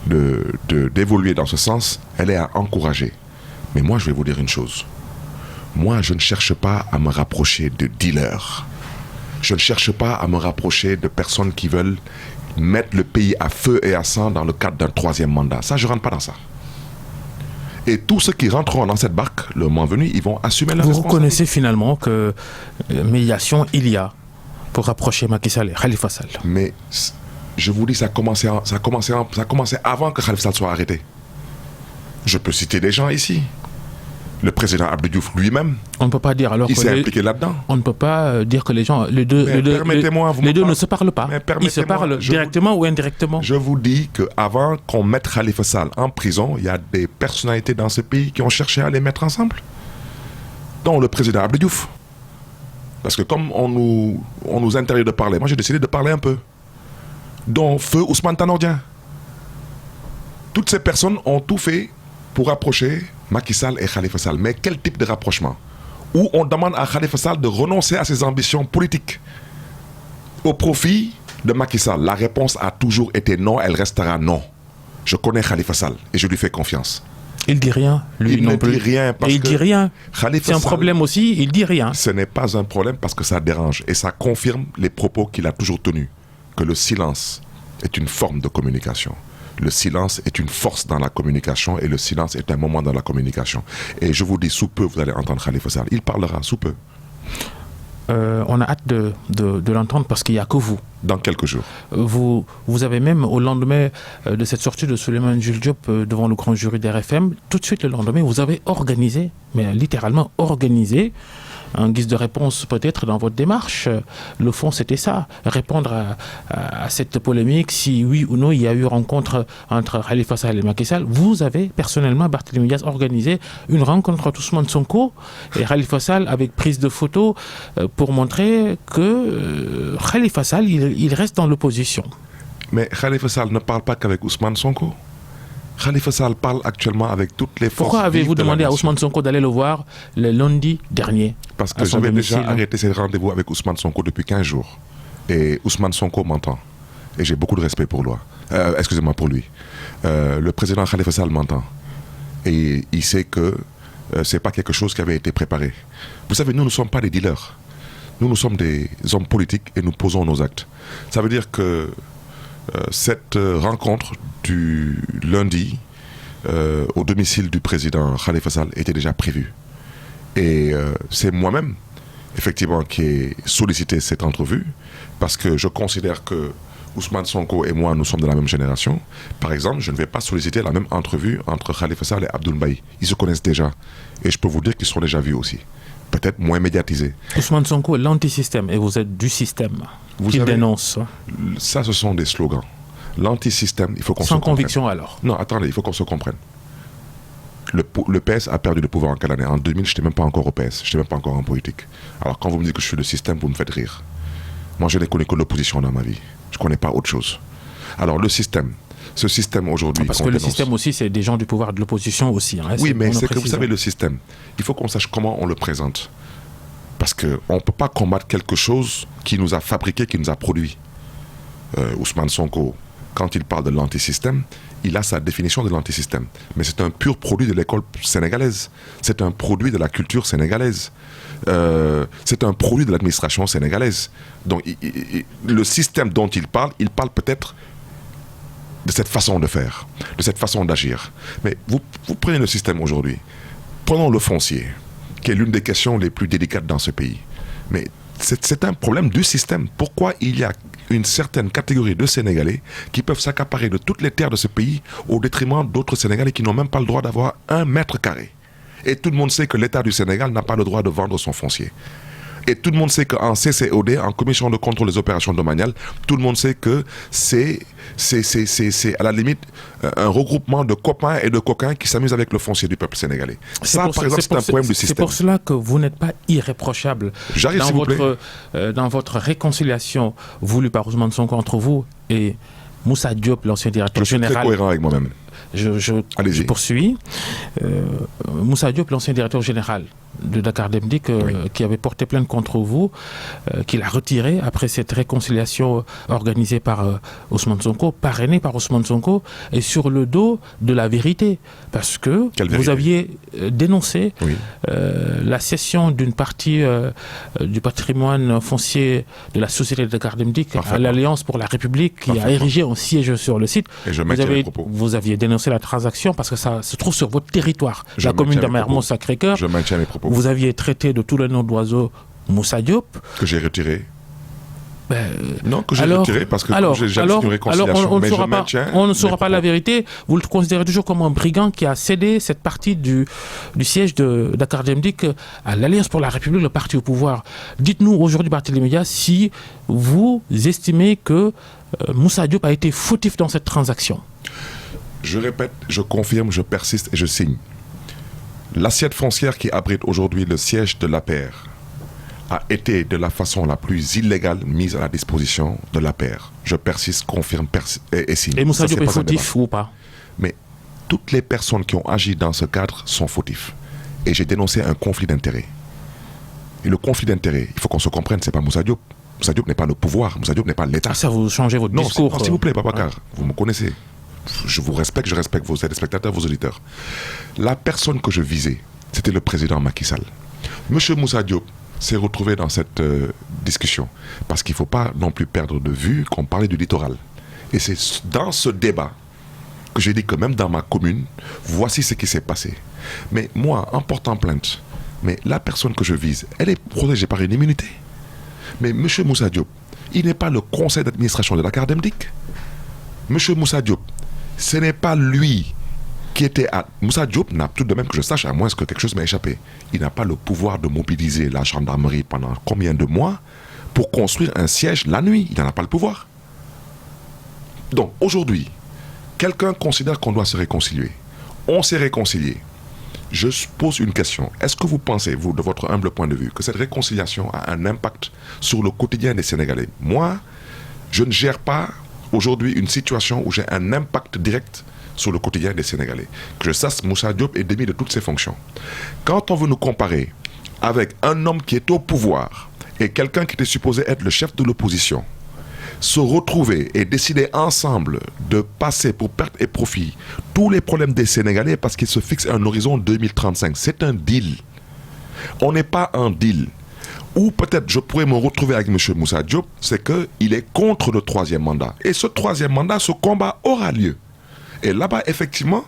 d'évoluer dans ce sens, elle est à encourager. Mais moi, je vais vous dire une chose. Moi, je ne cherche pas à me rapprocher de dealers. Je ne cherche pas à me rapprocher de personnes qui veulent mettre le pays à feu et à sang dans le cadre d'un 3e mandat. Ça, je ne rentre pas dans ça. Et tous ceux qui rentreront dans cette barque, le moment venu, ils vont assumer la responsabilité. Vous reconnaissez finalement que médiation, il y a pour rapprocher Macky Sall et Khalifa Sall. Mais je vous dis, ça a commencé avant que Khalifa Sall soit arrêté. Je peux citer des gens ici. Le président Abdou Diouf lui-même, on ne peut pas dire alors il s'est impliqué là-dedans. On ne peut pas dire que les gens, les deux ne se parlent pas. Ils se parlent directement ou indirectement. Je vous dis qu'avant qu'on mette Khalifa Sall en prison, il y a des personnalités dans ce pays qui ont cherché à les mettre ensemble. Dont le président Abdou Diouf. Parce que comme on nous interdit de parler, moi j'ai décidé de parler un peu. Dont Feu Ousmane Tanor Dieng. Toutes ces personnes ont tout fait pour rapprocher Macky Sall et Khalifa Sall. Mais quel type de rapprochement? Où on demande à Khalifa Sall de renoncer à ses ambitions politiques au profit de Macky Sall. La réponse a toujours été non, elle restera non. Je connais Khalifa Sall et je lui fais confiance. Il dit rien, lui il non ne plus. Dit rien parce et il que dit rien. C'est un problème aussi, il dit rien. Ce n'est pas un problème parce que ça dérange et ça confirme les propos qu'il a toujours tenus. Que le silence est une forme de communication. Le silence est une force dans la communication et le silence est un moment dans la communication. Et je vous dis, sous peu, vous allez entendre Khalifa Sall. Il parlera, sous peu. On a hâte de l'entendre parce qu'il n'y a que vous. Dans quelques jours. Vous avez même, au lendemain de cette sortie de Souleymane Jules Diop devant le grand jury d'RFM, tout de suite le lendemain, vous avez organisé, mais littéralement organisé, en guise de réponse peut-être dans votre démarche, le fond c'était ça, répondre à cette polémique, si oui ou non il y a eu rencontre entre Khalifa Sall et Macky Sall. Vous avez personnellement, Barthélémy Dias, organisé une rencontre entre Ousmane Sonko et Khalifa Sall avec prise de photos pour montrer que Khalifa Sall il reste dans l'opposition. Mais Khalifa Sall ne parle pas qu'avec Ousmane Sonko. Khalifa Sall parle actuellement avec toutes les forces. Pourquoi avez-vous demandé à Ousmane Sonko d'aller le voir le lundi dernier? Parce que j'avais déjà arrêté ces rendez-vous avec Ousmane Sonko depuis 15 jours. Et Ousmane Sonko m'entend. Et j'ai beaucoup de respect pour lui. Pour lui. Le président Khalifa Sall m'entend. Et il sait que ce n'est pas quelque chose qui avait été préparé. Vous savez, nous ne sommes pas des dealers. Nous sommes des hommes politiques et nous posons nos actes. Ça veut dire que cette rencontre du lundi au domicile du président Khalifa Sall était déjà prévue. Et c'est moi-même, effectivement, qui ai sollicité cette entrevue parce que je considère que Ousmane Sonko et moi, nous sommes de la même génération. Par exemple, je ne vais pas solliciter la même entrevue entre Khalifa Sall et Abdoul Mbaye. Ils se connaissent déjà. Et je peux vous dire qu'ils sont déjà vus aussi. Peut-être moins médiatisés. Ousmane Sonko est l'antisystème et vous êtes du système. Qui dénonce. Ça, ce sont des slogans. L'antisystème, il faut qu'on se comprenne. Sans conviction alors. Non, attendez, il faut qu'on se comprenne. Le PS a perdu le pouvoir en quelle année? En 2000, je n'étais même pas encore au PS, je n'étais même pas encore en politique. Alors quand vous me dites que je suis le système, vous me faites rire. Moi, je n'ai connu que l'opposition dans ma vie. Je ne connais pas autre chose. Alors le système, ce système aujourd'hui... Parce que le système aussi, c'est des gens du pouvoir de l'opposition aussi. Hein, oui, mais c'est que vous savez, le système, il faut qu'on sache comment on le présente. Parce qu'on ne peut pas combattre quelque chose qui nous a fabriqué, qui nous a produit. Ousmane Sonko quand il parle de l'antisystème, il a sa définition de l'antisystème. Mais c'est un pur produit de l'école sénégalaise. C'est un produit de la culture sénégalaise. C'est un produit de l'administration sénégalaise. Donc, le système dont il parle peut-être de cette façon de faire, de cette façon d'agir. Mais vous prenez le système aujourd'hui. Prenons le foncier, qui est l'une des questions les plus délicates dans ce pays. Mais c'est un problème du système. Pourquoi il y a une certaine catégorie de Sénégalais qui peuvent s'accaparer de toutes les terres de ce pays au détriment d'autres Sénégalais qui n'ont même pas le droit d'avoir 1 mètre carré. Et tout le monde sait que l'État du Sénégal n'a pas le droit de vendre son foncier. Et tout le monde sait qu'en CCOD, en commission de contrôle des opérations domaniales, tout le monde sait que c'est à la limite un regroupement de copains et de coquins qui s'amusent avec le foncier du peuple sénégalais. Ça, par exemple, c'est un problème du système. C'est pour cela que vous n'êtes pas irréprochable. J'arrive, s'il vous plaît. Dans votre réconciliation voulue par Ousmane Sonko entre vous et Moussa Diop, l'ancien directeur général. Je suis très cohérent avec moi-même. Je poursuis. Moussa Diop, l'ancien directeur général de Dakar Dem Dikk, qui avait porté plainte contre vous, qu'il a retiré après cette réconciliation organisée par Ousmane Sonko, parrainée par Ousmane Sonko, et sur le dos de la vérité. Parce que vous aviez dénoncé la cession d'une partie du patrimoine foncier de la société de Dakar Dem Dikk à l'Alliance pour la République, qui a érigé un siège sur le site. Et je maintiens mes propos. Vous aviez dénoncé la transaction parce que ça se trouve sur votre territoire, la commune d'Amermoz-Sacré-Cœur. Je maintiens mes propos. Vous aviez traité de tous les noms d'oiseaux Moussa Diop. Que j'ai retiré. Non, que j'ai retiré parce que j'ai une réconciliation. On ne saura pas la vérité. Vous le considérez toujours comme un brigand qui a cédé cette partie du siège de Dakar Dem Dikk à l'Alliance pour la République, le parti au pouvoir. Dites-nous aujourd'hui, Barthélémy Dias, si vous estimez que Moussa Diop a été fautif dans cette transaction. Je répète, je confirme, je persiste et je signe. L'assiette foncière qui abrite aujourd'hui le siège de l'APR a été de la façon la plus illégale mise à la disposition de l'APR. Je persiste, confirme et signe. Et Moussa Diop est fautif ou pas? Mais toutes les personnes qui ont agi dans ce cadre sont fautifs. Et j'ai dénoncé un conflit d'intérêts. Et le conflit d'intérêts, il faut qu'on se comprenne, c'est pas Moussa Diop. Moussa Diop n'est pas le pouvoir, Moussa Diop n'est pas l'État. Ça, vous changez votre discours. Non, s'il vous plaît, Babacar, vous me connaissez. Je vous respecte, je respecte vos téléspectateurs, vos auditeurs. La personne que je visais, c'était le président Macky Sall. Monsieur Moussa Diop s'est retrouvé dans cette discussion parce qu'il ne faut pas non plus perdre de vue qu'on parlait du littoral. Et c'est dans ce débat que j'ai dit que même dans ma commune, voici ce qui s'est passé. Mais moi, en portant plainte, mais la personne que je vise, elle est protégée par une immunité. Mais monsieur Moussa Diop, il n'est pas le conseil d'administration de Dakar Dem Dikk. Monsieur Moussa Diop, ce n'est pas lui qui était à... Moussa Diop n'a tout de même que je sache, à moins que quelque chose m'ait échappé. Il n'a pas le pouvoir de mobiliser la gendarmerie pendant combien de mois pour construire un siège la nuit. Il n'en a pas le pouvoir. Donc aujourd'hui, quelqu'un considère qu'on doit se réconcilier. On s'est réconcilié. Je pose une question. Est-ce que vous pensez, vous, de votre humble point de vue, que cette réconciliation a un impact sur le quotidien des Sénégalais? Moi, je ne gère pas aujourd'hui une situation où j'ai un impact direct sur le quotidien des Sénégalais. Que je sache, Moussa Diop est démis de toutes ses fonctions. Quand on veut nous comparer avec un homme qui est au pouvoir et quelqu'un qui était supposé être le chef de l'opposition, se retrouver et décider ensemble de passer pour perte et profit tous les problèmes des Sénégalais parce qu'ils se fixent un horizon 2035, c'est un deal. On n'est pas un deal. Ou peut-être je pourrais me retrouver avec M. Moussa Diop, c'est qu'il est contre le 3e mandat. Et ce 3e mandat, ce combat aura lieu. Et là-bas, effectivement,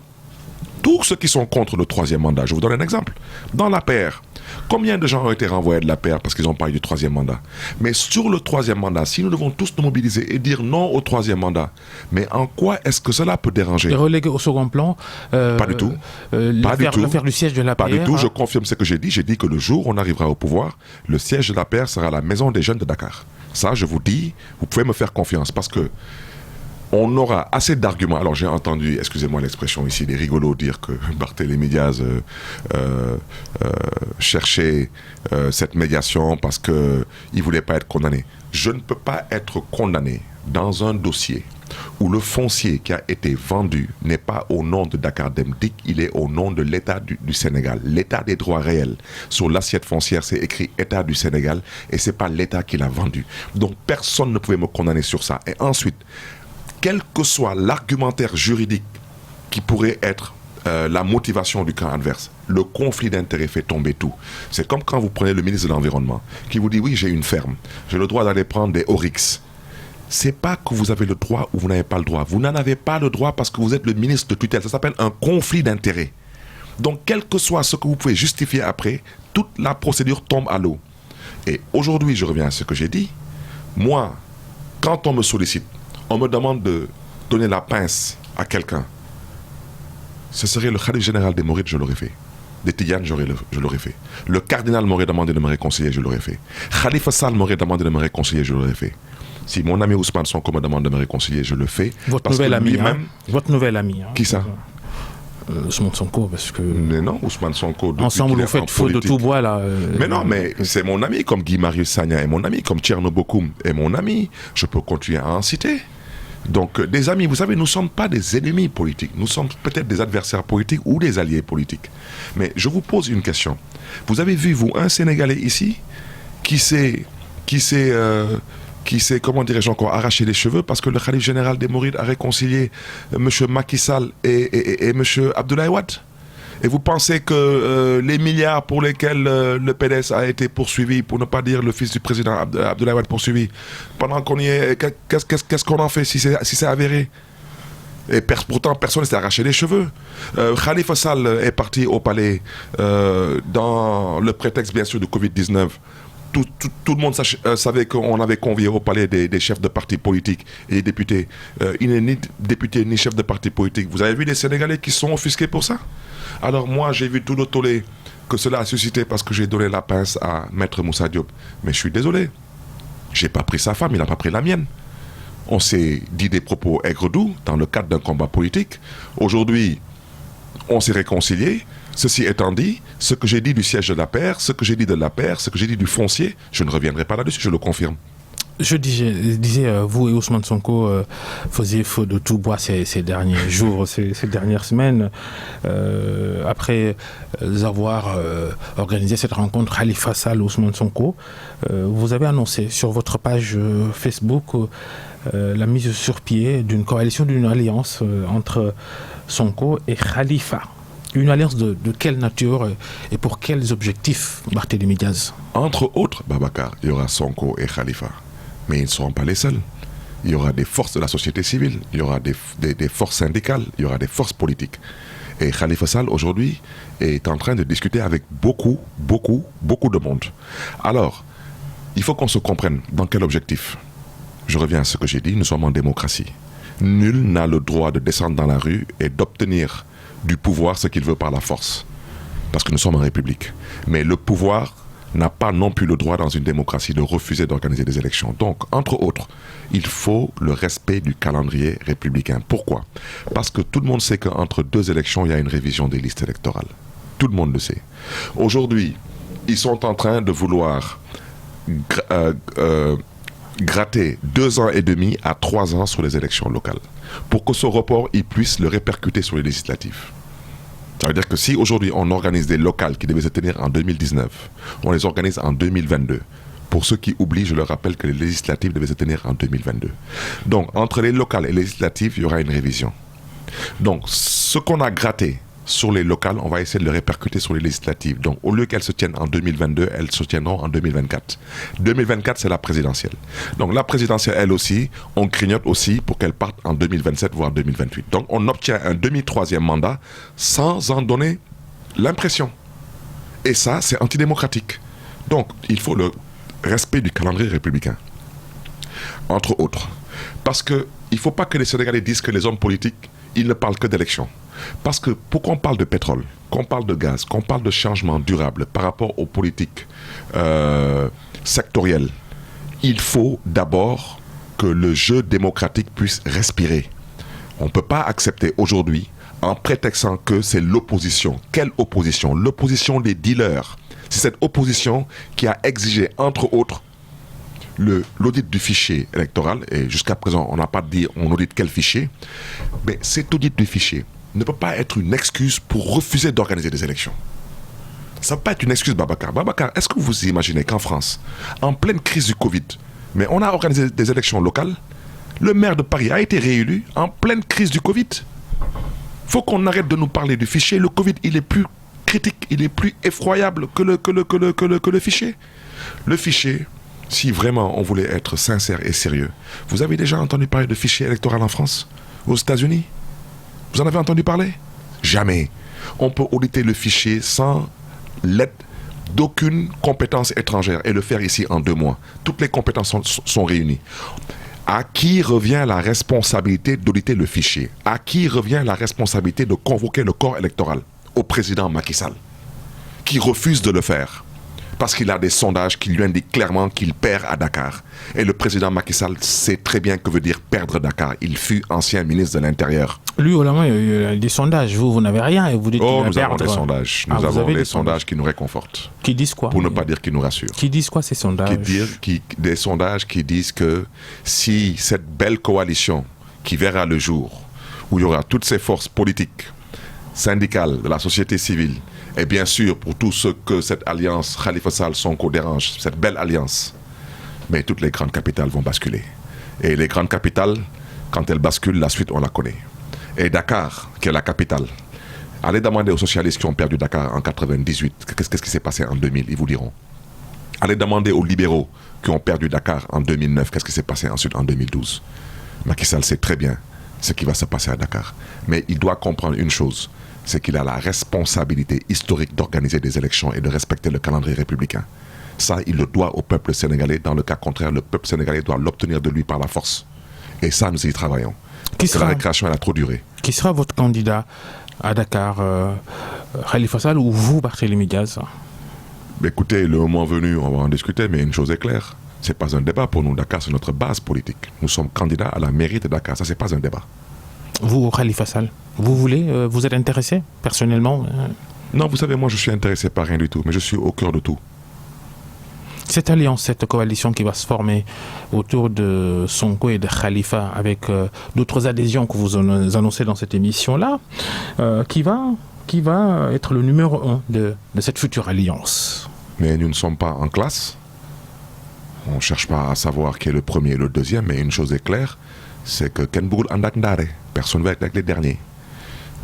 tous ceux qui sont contre le 3e mandat, je vous donne un exemple. Dans l'APR, combien de gens ont été renvoyés de l'APR parce qu'ils ont parlé du 3e mandat? Mais sur le 3e mandat, si nous devons tous nous mobiliser et dire non au 3e mandat, mais en quoi est-ce que cela peut déranger? Et reléguer au second plan pas du tout. L'affaire du siège de l'APR. Pas du tout, je confirme ce que j'ai dit. J'ai dit que le jour où on arrivera au pouvoir, le siège de l'APR sera la maison des jeunes de Dakar. Ça, je vous dis, vous pouvez me faire confiance parce que on aura assez d'arguments. Alors j'ai entendu, excusez-moi l'expression ici, des rigolos dire que Barthélémy Dias cherchait cette médiation parce qu'il ne voulait pas être condamné. Je ne peux pas être condamné dans un dossier où le foncier qui a été vendu n'est pas au nom de Dakar Dem Dikk, il est au nom de l'État du Sénégal. L'État des droits réels. Sur l'assiette foncière, c'est écrit État du Sénégal et ce n'est pas l'État qui l'a vendu. Donc personne ne pouvait me condamner sur ça. Et ensuite, quel que soit l'argumentaire juridique qui pourrait être la motivation du camp adverse, le conflit d'intérêts fait tomber tout. C'est comme quand vous prenez le ministre de l'Environnement qui vous dit oui, j'ai une ferme, j'ai le droit d'aller prendre des oryx. C'est pas que vous avez le droit ou vous n'avez pas le droit. Vous n'en avez pas le droit parce que vous êtes le ministre de tutelle. Ça s'appelle un conflit d'intérêts. Donc, quel que soit ce que vous pouvez justifier après, toute la procédure tombe à l'eau. Et aujourd'hui, je reviens à ce que j'ai dit. Moi, quand on me sollicite, on me demande de donner la pince à quelqu'un. Ce serait le khalife général des Mourides, je l'aurais fait. Des Tidianes, je l'aurais fait. Le cardinal m'aurait demandé de me réconcilier, je l'aurais fait. Khalifa Sall m'aurait demandé de me réconcilier, je l'aurais fait. Si mon ami Ousmane Sonko me demande de me réconcilier, je le fais. Votre nouvel ami, hein. Votre nouvel ami. Hein. Qui ça? Ousmane Sonko, parce que... Mais non, Ousmane Sonko... Ensemble, vous faites feu de tout bois, là. Mais non, mais c'est mon ami, comme Guy Marius Sagna est mon ami, comme Thierno Bokoum est mon ami. Je peux continuer à en citer. Donc, des amis, vous savez, nous ne sommes pas des ennemis politiques. Nous sommes peut-être des adversaires politiques ou des alliés politiques. Mais je vous pose une question. Vous avez vu, vous, un Sénégalais ici qui s'est comment dirais-je encore, arraché les cheveux parce que le khalife général des Mourides a réconcilié M. Macky Sall et M. Abdoulaye Wade? Et vous pensez que les milliards pour lesquels le PDS a été poursuivi, pour ne pas dire le fils du président Abdoulaye Wade poursuivi, pendant qu'on y est, qu'est-ce qu'on en fait si c'est avéré? Et pourtant, personne ne s'est arraché les cheveux. Khalifa Sall est parti au palais dans le prétexte, bien sûr, du Covid-19. Tout le monde savait qu'on avait convié au palais des chefs de partis politiques et des députés. Il n'est ni député ni chef de parti politique. Vous avez vu des Sénégalais qui sont offusqués pour ça? Alors moi, j'ai vu tout le tollé que cela a suscité parce que j'ai donné la pince à Maître Moussa Diop. Mais je suis désolé. J'ai pas pris sa femme, il n'a pas pris la mienne. On s'est dit des propos aigres-doux dans le cadre d'un combat politique. Aujourd'hui, on s'est réconciliés. Ceci étant dit, ce que j'ai dit du siège de la paire, ce que j'ai dit de la paire, ce que j'ai dit du foncier, je ne reviendrai pas là-dessus, je le confirme. Je disais, vous et Ousmane Sonko faisiez feu de tout bois ces derniers jours, ces dernières semaines. Après avoir organisé cette rencontre Khalifa Sall, Ousmane Sonko, vous avez annoncé sur votre page Facebook la mise sur pied d'une coalition, d'une alliance entre Sonko et Khalifa. Une alliance de quelle nature et pour quels objectifs, Barthélémy Diaz? Entre autres, Babacar, il y aura Sonko et Khalifa. Mais ils ne seront pas les seuls. Il y aura des forces de la société civile, il y aura des forces syndicales, il y aura des forces politiques. Et Khalifa Sall, aujourd'hui, est en train de discuter avec beaucoup de monde. Alors, il faut qu'on se comprenne dans quel objectif. Je reviens à ce que j'ai dit, nous sommes en démocratie. Nul n'a le droit de descendre dans la rue et d'obtenir du pouvoir ce qu'il veut par la force. Parce que nous sommes en République. Mais le pouvoir n'a pas non plus le droit dans une démocratie de refuser d'organiser des élections. Donc, entre autres, il faut le respect du calendrier républicain. Pourquoi? Parce que tout le monde sait qu'entre deux élections, il y a une révision des listes électorales. Tout le monde le sait. Aujourd'hui, ils sont en train de vouloir gratter 2 ans et demi à 3 ans sur les élections locales. Pour que ce report, il puisse le répercuter sur les législatives. Ça veut dire que si aujourd'hui on organise des locales qui devaient se tenir en 2019, on les organise en 2022. Pour ceux qui oublient, je leur rappelle que les législatives devaient se tenir en 2022. Donc, entre les locales et les législatives, il y aura une révision. Donc, ce qu'on a gratté sur les locales, on va essayer de le répercuter sur les législatives. Donc, au lieu qu'elles se tiennent en 2022, elles se tiendront en 2024. 2024, c'est la présidentielle. Donc, la présidentielle, elle aussi, on grignote aussi pour qu'elle parte en 2027, voire 2028. Donc, on obtient un demi-troisième mandat sans en donner l'impression. Et ça, c'est antidémocratique. Donc, il faut le respect du calendrier républicain. Entre autres. Parce qu'il ne faut pas que les Sénégalais disent que les hommes politiques, ils ne parlent que d'élections. Parce que pour qu'on parle de pétrole, qu'on parle de gaz, qu'on parle de changement durable par rapport aux politiques sectorielles, il faut d'abord que le jeu démocratique puisse respirer. On ne peut pas accepter aujourd'hui, en prétextant que c'est l'opposition. Quelle opposition? L'opposition des dealers. C'est cette opposition qui a exigé, entre autres, l'audit du fichier électoral. Et jusqu'à présent, on n'a pas dit on audite quel fichier. Mais cet audit du fichier ne peut pas être une excuse pour refuser d'organiser des élections. Ça ne peut pas être une excuse, Babacar. Babacar, est-ce que vous imaginez qu'en France, en pleine crise du Covid, mais on a organisé des élections locales Le maire de Paris a été réélu en pleine crise du Covid. Il faut qu'on arrête de nous parler du fichier. Le Covid, il est plus critique, il est plus effroyable que le fichier. Le fichier, si vraiment on voulait être sincère et sérieux, vous avez déjà entendu parler de fichier électoral en France, aux États-Unis? Vous en avez entendu parler? Jamais. On peut auditer le fichier sans l'aide d'aucune compétence étrangère et le faire ici en 2 mois. Toutes les compétences sont réunies. À qui revient la responsabilité d'auditer le fichier? À qui revient la responsabilité de convoquer le corps électoral? Au président Macky Sall, qui refuse de le faire parce qu'il a des sondages qui lui indiquent clairement qu'il perd à Dakar. Et le président Macky Sall sait très bien que veut dire perdre Dakar. Il fut ancien ministre de l'Intérieur. Lui, au moins, il y a des sondages. Vous n'avez rien et vous dites qu'il va nous perdre. avons des sondages. Nous avons des sondages qui nous réconfortent. Qui disent quoi? Pour ne pas dire qui nous rassurent. Qui disent quoi ces sondages? Des sondages qui disent que si cette belle coalition qui verra le jour, où il y aura toutes ces forces politiques, syndicales, de la société civile, et bien sûr pour tout ce que cette alliance Khalifa Sall Sonko dérange, cette belle alliance, mais toutes les grandes capitales vont basculer. Et les grandes capitales, quand elles basculent, la suite on la connaît. Et Dakar, qui est la capitale, allez demander aux socialistes qui ont perdu Dakar en 98, qu'est-ce qui s'est passé en 2000, ils vous diront. Allez demander aux libéraux qui ont perdu Dakar en 2009, qu'est-ce qui s'est passé ensuite en 2012. Macky Sall sait très bien ce qui va se passer à Dakar. Mais il doit comprendre une chose, c'est qu'il a la responsabilité historique d'organiser des élections et de respecter le calendrier républicain. Ça, il le doit au peuple sénégalais. Dans le cas contraire, le peuple sénégalais doit l'obtenir de lui par la force. Et ça, nous y travaillons. Parce que la récréation, elle a trop duré. Qui sera votre candidat à Dakar, Khalifa Sall ou vous, Barthélémy Diaz? Écoutez, le moment venu, on va en discuter, mais une chose est claire. Ce n'est pas un débat pour nous. Dakar, c'est notre base politique. Nous sommes candidats à la mairie de Dakar. Ça, ce n'est pas un débat. Vous, Khalifa Sall, vous êtes intéressé personnellement? Non, vous savez, moi, je suis intéressé par rien du tout, mais je suis au cœur de tout. Cette alliance, cette coalition qui va se former autour de Sonko et de Khalifa, avec d'autres adhésions que vous annoncez dans cette émission-là, qui va être le numéro 1 de cette future alliance? Mais nous ne sommes pas en classe. On ne cherche pas à savoir qui est le premier et le deuxième, mais une chose est claire, c'est que Ken Bougoul Andak Ndare, personne ne va être avec les derniers.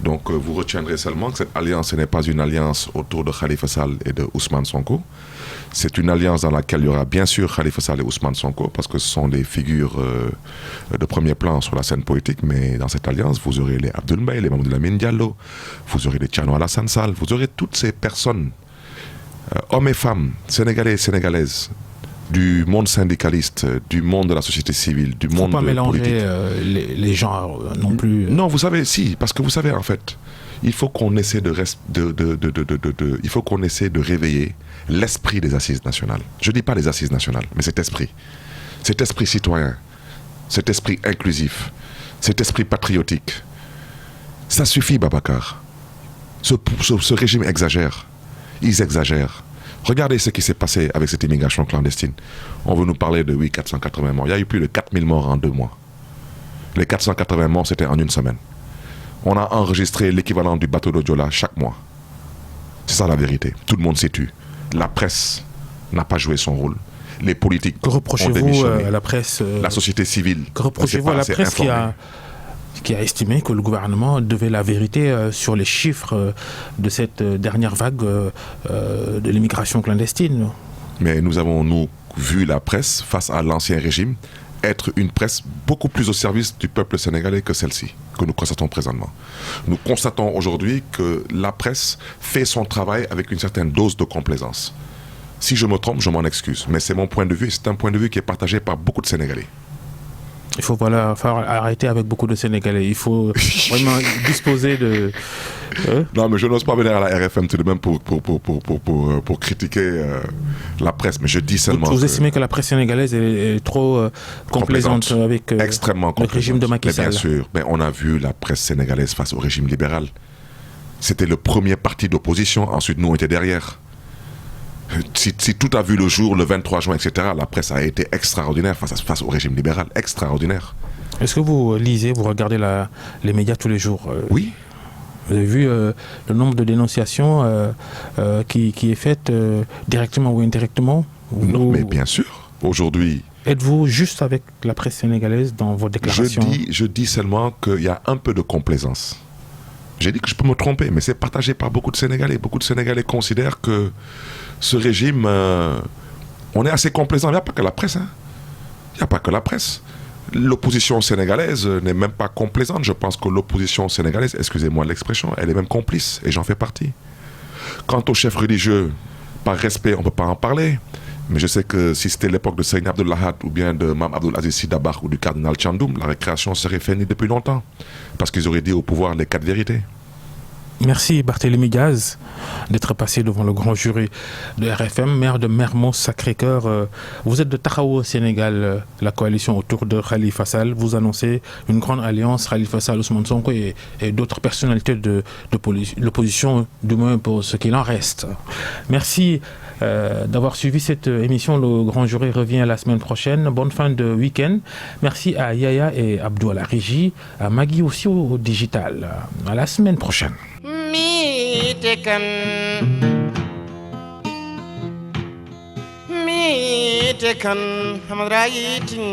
Donc vous retiendrez seulement que cette alliance, ce n'est pas une alliance autour de Khalifa Sall et de Ousmane Sonko. C'est une alliance dans laquelle il y aura bien sûr Khalifa Sall et Ousmane Sonko, parce que ce sont des figures de premier plan sur la scène politique, mais dans cette alliance, vous aurez les Abdoul Mbaye, les Mamadou Lamine Diallo, vous aurez les Thierno Alassane Sall, vous aurez toutes ces personnes, hommes et femmes, sénégalais et sénégalaises, du monde syndicaliste, du monde de la société civile, du monde politique. Faut pas mélanger les genres non plus. Non, vous savez, si, parce que vous savez, en fait, il faut qu'on essaie il faut qu'on essaie de réveiller l'esprit des assises nationales. Je ne dis pas les assises nationales, mais cet esprit citoyen, cet esprit inclusif, cet esprit patriotique. Ça suffit, Babacar. Ce régime exagère. Ils exagèrent. Regardez ce qui s'est passé avec cette immigration clandestine. On veut nous parler de 480 morts. Il y a eu plus de 4000 morts en 2 mois. Les 480 morts, c'était en 1 semaine. On a enregistré l'équivalent du bateau de Joola chaque mois. C'est ça la vérité. Tout le monde s'est tu. La presse n'a pas joué son rôle. Les politiques ont démissionné. À la presse la société civile. Que reprochez-vous à la presse qui a estimé que le gouvernement devait la vérité sur les chiffres de cette dernière vague de l'immigration clandestine? Mais nous avons, vu la presse face à l'ancien régime être une presse beaucoup plus au service du peuple sénégalais que celle-ci, que nous constatons présentement. Nous constatons aujourd'hui que la presse fait son travail avec une certaine dose de complaisance. Si je me trompe, je m'en excuse, mais c'est mon point de vue, c'est un point de vue qui est partagé par beaucoup de Sénégalais. Il faut arrêter avec beaucoup de Sénégalais. Il faut vraiment disposer de... Non, mais je n'ose pas venir à la RFM tout de même pour critiquer la presse. Mais je dis seulement... Vous estimez que la presse sénégalaise est trop complaisante avec extrêmement le régime de Macky Sall? Bien sûr. Mais on a vu la presse sénégalaise face au régime libéral. C'était le premier parti d'opposition. Ensuite, nous, on était derrière. Si tout a vu le jour le 23 juin, etc., la presse a été extraordinaire face au régime libéral. Extraordinaire. Est-ce que vous lisez, vous regardez les médias tous les jours? Oui. Vous avez vu le nombre de dénonciations qui est faite directement ou indirectement? Non, mais bien sûr. Aujourd'hui, Êtes-vous juste avec la presse sénégalaise dans vos déclarations? Je dis seulement qu'il y a un peu de complaisance. J'ai dit que je peux me tromper, mais c'est partagé par beaucoup de Sénégalais. Beaucoup de Sénégalais considèrent que ce régime, on est assez complaisant. Il n'y a pas que la presse. Il n'y a pas que la presse. L'opposition sénégalaise n'est même pas complaisante. Je pense que l'opposition sénégalaise, excusez-moi l'expression, elle est même complice, et j'en fais partie. Quant aux chefs religieux, par respect, on ne peut pas en parler. Mais je sais que si c'était l'époque de Seyni Abdul-Lahad ou bien de Mame Abdul Aziz Sy Dabakh ou du cardinal Thiandoum, la récréation serait finie depuis longtemps. Parce qu'ils auraient dit au pouvoir les 4 vérités. Merci Barthélémy Diaz d'être passé devant le grand jury de RFM, maire de Mermoz Sacré-Cœur. Vous êtes de Taxawu au Sénégal, la coalition autour de Khalifa Sall. Vous annoncez une grande alliance, Khalifa Sall, Ousmane Sonko et d'autres personnalités de l'opposition, du moins pour ce qu'il en reste. Merci d'avoir suivi cette émission. Le grand jury revient la semaine prochaine. Bonne fin de week-end. Merci à Yaya et Abdou à la régie, à Magui aussi au digital. À la semaine prochaine. mi te kan hamad rayitin